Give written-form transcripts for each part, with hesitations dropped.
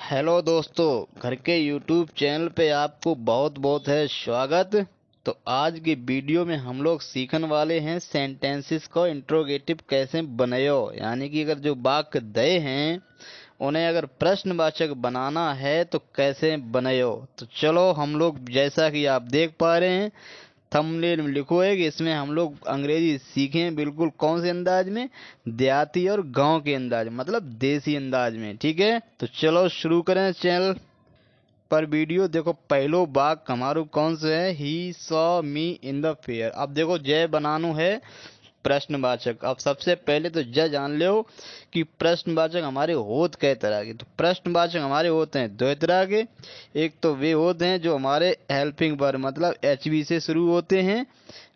Hello दोस्तों, घर के यूट्यूब चैनल पे आपको बहुत बहुत है स्वागत। तो आज की वीडियो में हम लोग सीखने वाले हैं सेंटेंसेस को इंट्रोगेटिव कैसे बनायो, यानी कि अगर जो वाक्य दे हैं उन्हें अगर प्रश्नवाचक बनाना है तो कैसे बनायो। तो चलो हम लोग, जैसा कि आप देख पा रहे हैं थंबनेल में लिखो है कि इसमें हम लोग अंग्रेजी सीखें बिल्कुल कौन से अंदाज में, देहाती और गांव के अंदाज में, मतलब देसी अंदाज में। ठीक है, तो चलो शुरू करें चैनल पर वीडियो। देखो पहलो भाग हमारो कौन सा है, he saw me in the fair. अब देखो जय बनानो है प्रश्नवाचक। अब सबसे पहले तो जय जान लो कि प्रश्नवाचक हमारे होत कई तरह के। तो प्रश्नवाचक हमारे होते हैं दो तरह के। एक तो वे होते हैं जो हमारे हेल्पिंग वर्ब मतलब एचवी से शुरू होते हैं,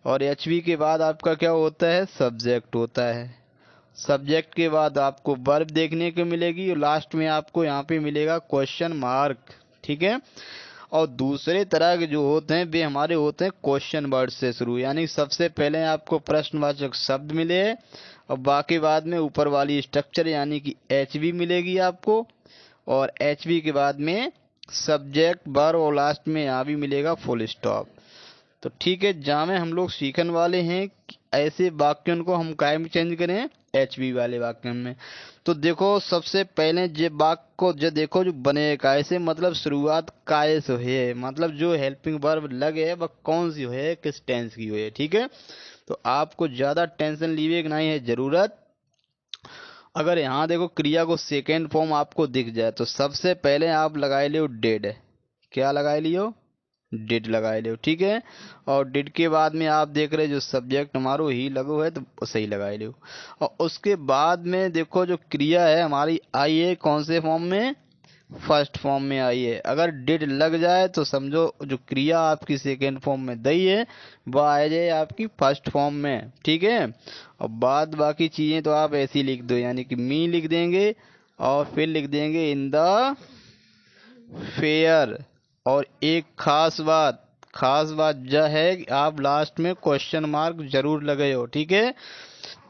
और एचवी के बाद आपका क्या होता है, सब्जेक्ट होता है। सब्जेक्ट के बाद आपको वर्ब देखने को मिलेगी और लास्ट में आपको यहाँ पे मिलेगा क्वेश्चन मार्क। ठीक है। और दूसरे तरह के जो होते हैं वे हमारे होते हैं क्वेश्चन वर्ड से शुरू, यानी सबसे पहले आपको प्रश्नवाचक शब्द मिले और बाकी बाद में ऊपर वाली स्ट्रक्चर यानी कि एचवी मिलेगी आपको, और एचवी के बाद में सब्जेक्ट वर्ब और लास्ट में यहाँ भी मिलेगा फुल स्टॉप। तो ठीक है, जहाँ में हम लोग सीखने वाले हैं कि ऐसे वाक्यों को हम काय में चेंज करें, एचवी वाले वाक्यों में। तो देखो सबसे पहले जे वाक्य को जो देखो जो बने काय से, मतलब शुरुआत काय से है, मतलब जो हेल्पिंग वर्ब लगे है वह कौन सी है, किस टेंस की है। ठीक है, तो आपको ज्यादा टेंशन लीवे की नहीं है जरूरत। अगर यहाँ देखो क्रिया को सेकेंड फॉर्म आपको दिख जाए तो सबसे पहले आप लगाए लियो डेड। क्या लगाए लियो, डिड लगाए लियो। ठीक है, और डिड के बाद में आप देख रहे जो सब्जेक्ट हमारो ही लगो है तो सही लगाए लियो। और उसके बाद में देखो जो क्रिया है हमारी आई है कौन से फॉर्म में, फर्स्ट फॉर्म में आई है। अगर डिड लग जाए तो समझो जो क्रिया आपकी सेकेंड फॉर्म में दई है वह आ जाए आपकी फर्स्ट फॉर्म में। ठीक है, और बाद बाकी चीजें तो आप ऐसी लिख दो, यानी कि मी लिख देंगे और फिर लिख देंगे इन द फेयर। और एक खास बात यह है कि आप लास्ट में क्वेश्चन मार्क जरूर लगे हो। ठीक है,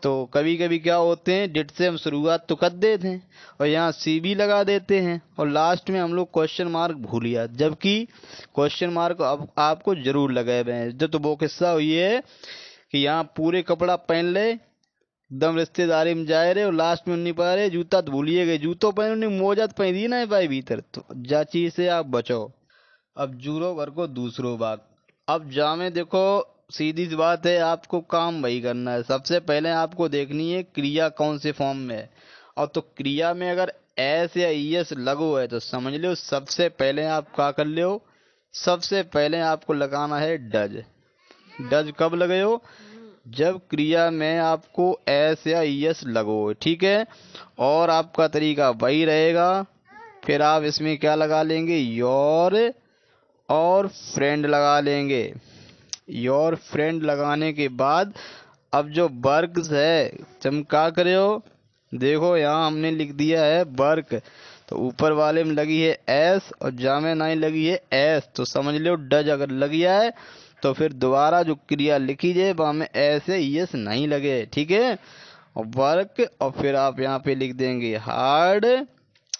तो कभी कभी क्या होते हैं डिट से हम शुरुआत तो कर देते हैं और यहाँ सी भी लगा देते हैं और लास्ट में हम लोग क्वेश्चन मार्क भूल गया, जबकि क्वेश्चन मार्क अब आपको जरूर लगे हुए हैं। जो तो वो किस्सा हुई है कि यहाँ पूरे कपड़ा पहन ले, एकदम रिश्तेदारी में जाए रहे और लास्ट में नहीं पा रहे, जूता तो भूलिए गए, जूतों पहन उन्हें मोजा तो पहन दी ना भाई भीतर, तो जा चीज से आप बचो। अब जूरो घर को दूसरो बात। अब जामे देखो सीधी सी बात है, आपको काम वही करना है। सबसे पहले आपको देखनी है क्रिया कौन से फॉर्म में है, और तो क्रिया में अगर एस या ईएस लगो है तो समझ लो सबसे पहले आप क्या कर लो, सबसे पहले आपको लगाना है डज। डज कब लगे हो, जब क्रिया में आपको एस या ईएस लगो। ठीक है, और आपका तरीका वही रहेगा। फिर आप इसमें क्या लगा लेंगे, योर और फ्रेंड लगा लेंगे। योर फ्रेंड लगाने के बाद अब जो वर्क है तुम क्या करे हो, देखो यहाँ हमने लिख दिया है वर्क, तो ऊपर वाले में लगी है एस और जामे नहीं लगी है एस, तो समझ लो डज अगर लग गया है तो फिर दोबारा जो क्रिया लिखी जाए वहां में ऐसे यस नहीं लगे। ठीक है, और वर्क और फिर आप यहाँ पे लिख देंगे हार्ड,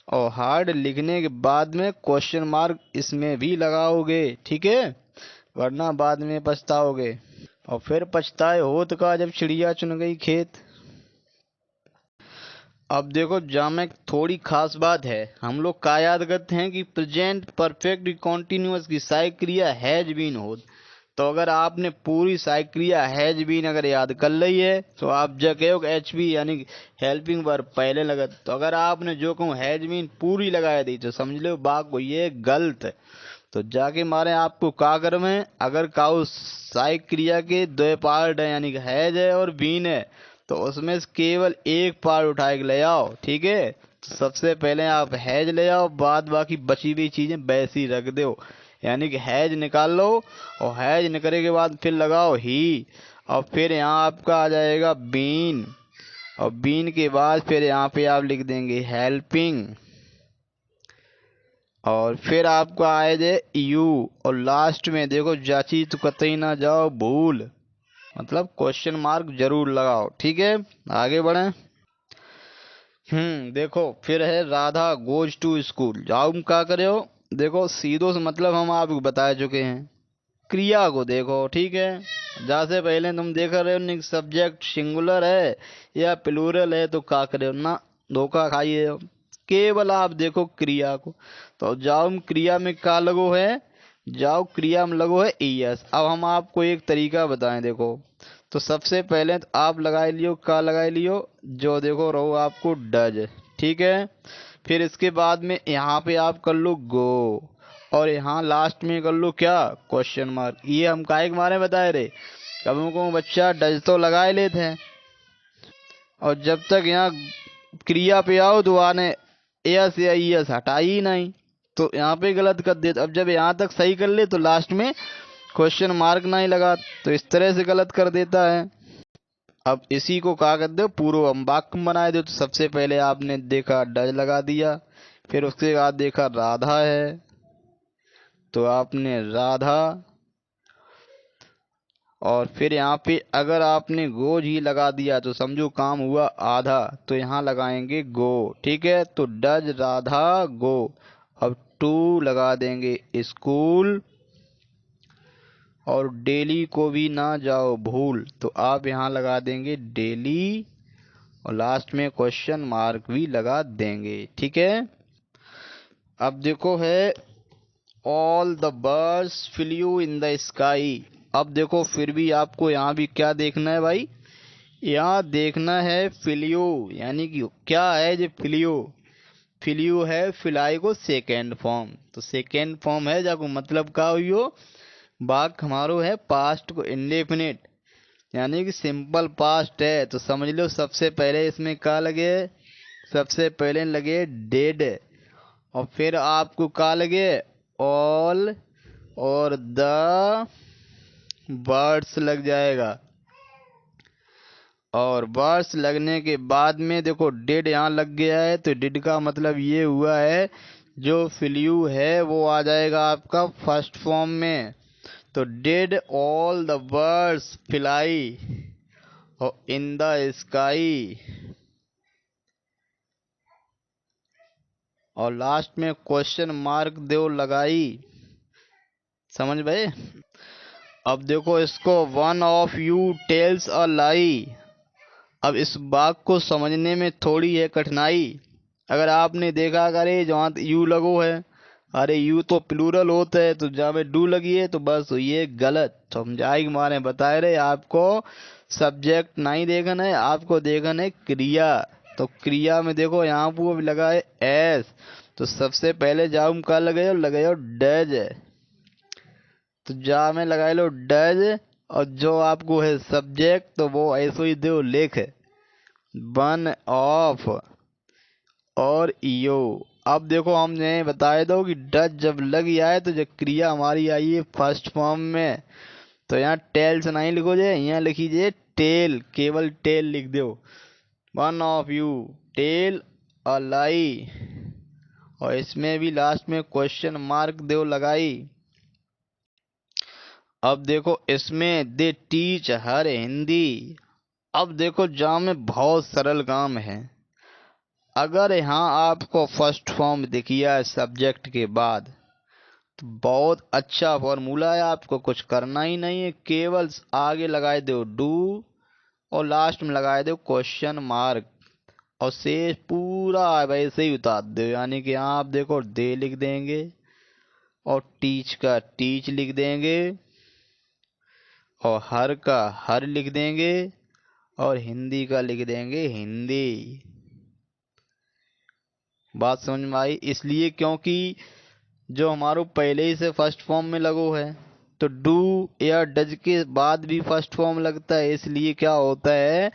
और हार्ड लिखने के बाद में क्वेश्चन मार्क इसमें भी लगाओगे। ठीक है, वरना बाद में पछताओगे, और फिर पछताए होत का जब चिड़िया चुन गई खेत। अब देखो जामे थोड़ी खास बात है, हम लोग का याद करते हैं कि प्रेजेंट परफेक्ट कॉन्टिन्यूअस की सहायक क्रिया हैज बीन हो। तो अगर आपने पूरी सहायक क्रिया हैज बीन अगर याद कर ली है तो आप जो कहो एच बी यानी हेल्पिंग वर्ब पहले लगा। तो अगर आपने जो कहूँ हैज बीन पूरी लगा दी तो समझ लो बात को ये गलत। तो जाके मारे आपको का कर्म है, अगर काउ सहायक क्रिया के दो पार्ट है यानी कि हैज है और बीन है तो उसमें से केवल एक पार्ट उठा के ले आओ। ठीक है, तो सबसे पहले आप हैज ले आओ, बाद बाकी बची हुई चीजें वैसी रख दो, यानी कि हैज निकाल लो और हैज निकलने के बाद फिर लगाओ ही, और फिर यहाँ आपका आ जाएगा बीन, और बीन के बाद फिर यहाँ पे आप लिख देंगे हेल्पिंग, और फिर आपको आए जे यू, और लास्ट में देखो जाची तो कतई ना जाओ भूल, मतलब क्वेश्चन मार्क जरूर लगाओ। ठीक है, आगे बढ़े। देखो फिर है राधा गोज टू स्कूल। जाओ हम क्या करे हो। देखो सीधो से मतलब हम आपको बता चुके हैं। क्रिया को देखो, ठीक है। जैसे पहले तुम देख रहे हो सब्जेक्ट सिंगुलर है या प्लूरल है, तो क्या करे हो ना, धोखा खाइए हो। केवल आप देखो क्रिया को। तो जाओ हम क्रिया में क्या लगो है, जाओ क्रिया में लगो है ईएस। अब हम आपको एक तरीका बताएं, देखो। तो सबसे पहले तो आप लगाए लियो, क्या लगाए लियो, जो देखो रहो आपको डज, ठीक है। फिर इसके बाद में यहाँ पे आप कर लो गो, और यहाँ लास्ट में कर लो क्या, क्वेश्चन मार्क। ये हम काहे के मारे बताए रहे, कभी को बच्चा डज तो लगाए लेते हैं, और जब तक यहाँ क्रिया पे आओ तो आने एस या ईएस हटा ही नहीं, तो यहाँ पे गलत कर देते। अब जब यहाँ तक सही कर ले तो लास्ट में क्वेश्चन मार्क नहीं लगा, तो इस तरह से गलत कर देता है। अब इसी को क्या कर दो, पूर्व हम वाक्य बनाए दो। तो सबसे पहले आपने देखा डज लगा दिया, फिर उसके बाद देखा राधा है, तो आपने राधा, और फिर यहाँ पे अगर आपने गोज ही लगा दिया तो समझो काम हुआ आधा, तो यहाँ लगाएंगे गो, ठीक है। तो डज राधा गो। अब टू लगा देंगे स्कूल, और डेली को भी ना जाओ भूल, तो आप यहाँ लगा देंगे डेली, और लास्ट में क्वेश्चन मार्क भी लगा देंगे, ठीक है। अब देखो है all the birds flu in the sky. अब देखो फिर भी आपको यहाँ भी क्या देखना है भाई, यहाँ देखना है फ्लू, यानी कि क्या है जो फ्लू। फ्लू है फिलाई को सेकेंड फॉर्म, तो सेकेंड फॉर्म है जाको मतलब का हुई हो, बाक हमारो है पास्ट को इंडेफिनिट, यानी कि सिंपल पास्ट है। तो समझ लो सबसे पहले इसमें क्या लगे, सबसे पहले लगे डेड, और फिर आपको क्या लगे ऑल, और द बर्ड्स लग जाएगा। और बर्ड्स लगने के बाद में देखो डिड यहाँ लग गया है, तो डिड का मतलब ये हुआ है जो फ्लू है वो आ जाएगा आपका फर्स्ट फॉर्म में। तो did all the birds fly in the sky, और लास्ट में क्वेश्चन मार्क दो लगाई, समझ भाई। अब देखो इसको one of you tells a lie. अब इस बात को समझने में थोड़ी है कठिनाई। अगर आपने देखा, अरे जहाँ यू लगो है, अरे यू तो प्लूरल होता है, तो जहाँ में डू लगी है तो बस ये गलत। समझाई के मारे बताए रहे आपको, सब्जेक्ट नहीं देखना है, आपको देखना है क्रिया। तो क्रिया में देखो यहाँ पर भी लगा है एस, तो सबसे पहले जाओ का लगे हो डज, तो जा में लगा लो डज, और जो आपको है सब्जेक्ट तो वो ऐसे ही दो लिख, वन ऑफ और यो। अब देखो हमने बताया दो कि डज जब लग आए तो जब क्रिया हमारी आई है फर्स्ट फॉर्म में, तो यहाँ टेल से नहीं लिखो, यहाँ लिखीजिए टेल, केवल टेल लिख दो। One of you tell a lie, और इसमें भी लास्ट में क्वेश्चन मार्क दो लगाई। अब देखो इसमें दे टीच हर हिंदी। अब देखो जहाँ में बहुत सरल काम है। अगर यहाँ आपको फर्स्ट फॉर्म दिखिया है सब्जेक्ट के बाद, तो बहुत अच्छा फॉर्मूला है, आपको कुछ करना ही नहीं है, केवल आगे लगाए दो डू, और लास्ट में लगाए दो क्वेश्चन मार्क, और शेष पूरा वैसे ही उतार दो। यानी कि यहाँ आप देखो दे लिख देंगे, और टीच का टीच लिख देंगे, और हर का हर लिख देंगे, और हिंदी का लिख देंगे हिंदी। बात समझ में आई, इसलिए क्योंकि जो हमारो पहले ही से फर्स्ट फॉर्म में लगो है, तो डू या डज के बाद भी फर्स्ट फॉर्म लगता है, इसलिए क्या होता है,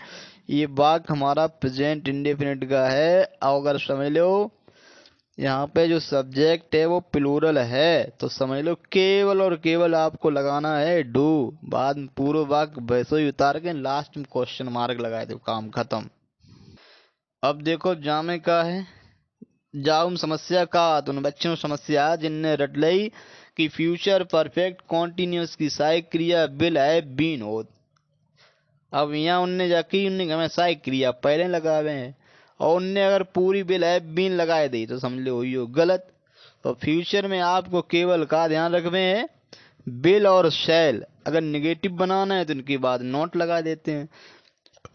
ये वाक्य हमारा प्रेजेंट इंडेफिनिट का है। और अगर समझ लो यहाँ पे जो सब्जेक्ट है वो प्लूरल है, तो समझ लो केवल और केवल आपको लगाना है डू, बाद में पूरा वाक्य वैसे ही उतार के लास्ट में क्वेश्चन मार्क लगा दो, काम खत्म। अब देखो जामे का है, जाउम समस्या का तो बच्चों समस्या जिनने रट लई कि फ्यूचर परफेक्ट कॉन्टिन्यूस की सहायक क्रिया विल हैव बीन हो। अब यहाँ उनने जाके उनने हमें सहायक क्रिया पहले लगावे हैं, और उनने अगर पूरी विल हैव बीन लगाए दी तो समझ लो यो गलत। तो फ्यूचर में आपको केवल का ध्यान रखना है, विल और शैल अगर निगेटिव बनाना है तो इनके बाद नॉट लगा देते हैं,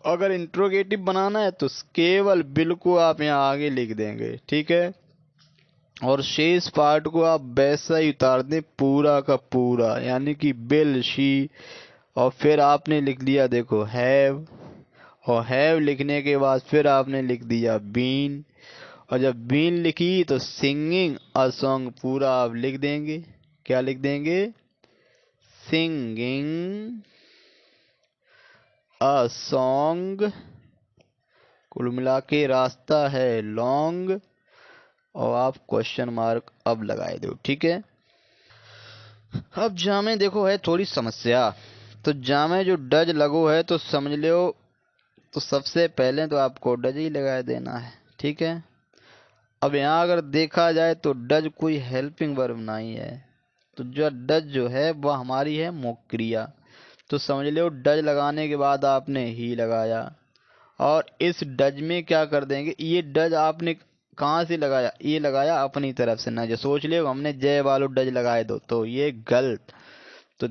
अगर इंट्रोगेटिव बनाना है तो केवल विल को आप यहाँ आगे लिख देंगे, ठीक है। और शेष पार्ट को आप वैसा ही उतार दें पूरा का पूरा, यानी कि विल शी, और फिर आपने लिख दिया देखो हैव, और हैव लिखने के बाद फिर आपने लिख दिया बीन, और जब बीन लिखी तो सिंगिंग अ सॉन्ग पूरा आप लिख देंगे। क्या लिख देंगे? Singing a song. कुल मिला के रास्ता है लॉन्ग, और आप क्वेश्चन मार्क अब लगाए दो, ठीक है। अब जामे देखो है थोड़ी समस्या, तो जामे जो डज लगो है तो समझ लो, तो सबसे पहले तो आपको डज ही लगा देना है, ठीक है। अब यहाँ अगर देखा जाए तो डज कोई हेल्पिंग वर्ब नहीं है, तो जो डज जो है वह हमारी है मुख्य क्रिया। तो समझ लो डज लगाने के बाद आपने ही लगाया, और इस डज में क्या कर देंगे, ये डज आपने कहाँ से लगाया, ये लगाया अपनी तरफ से ना, जो सोच लियो हमने जय वालो डज लगाए दो, तो ये गलत। तो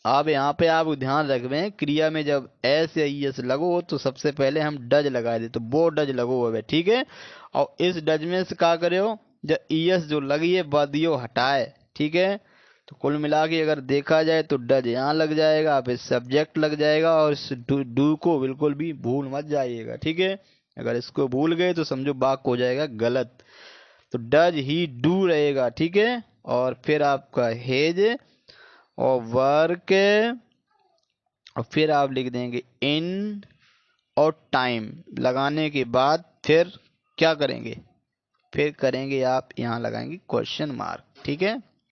आप यहाँ पे आप ध्यान रखवें, क्रिया में जब एस या ई एस लगो हो तो सबसे पहले हम डज लगाए दे, तो वो डज लगो हुए, ठीक है। और इस डज में से क्या करे हो, जब ई एस जो लगी है बदियो हटाए, ठीक है। तो कुल मिला के अगर देखा जाए तो डज यहाँ लग जाएगा, फिर सब्जेक्ट लग जाएगा, और इस डू को बिल्कुल भी भूल मत जाइएगा, ठीक है। अगर इसको भूल गए तो समझो वाक्य हो जाएगा गलत। तो डज ही डू रहेगा, ठीक है। और फिर आपका हेज और वर्क, और फिर आप लिख देंगे इन, और टाइम लगाने के बाद फिर क्या करेंगे, फिर करेंगे आप यहाँ लगाएंगे क्वेश्चन मार्क, ठीक है।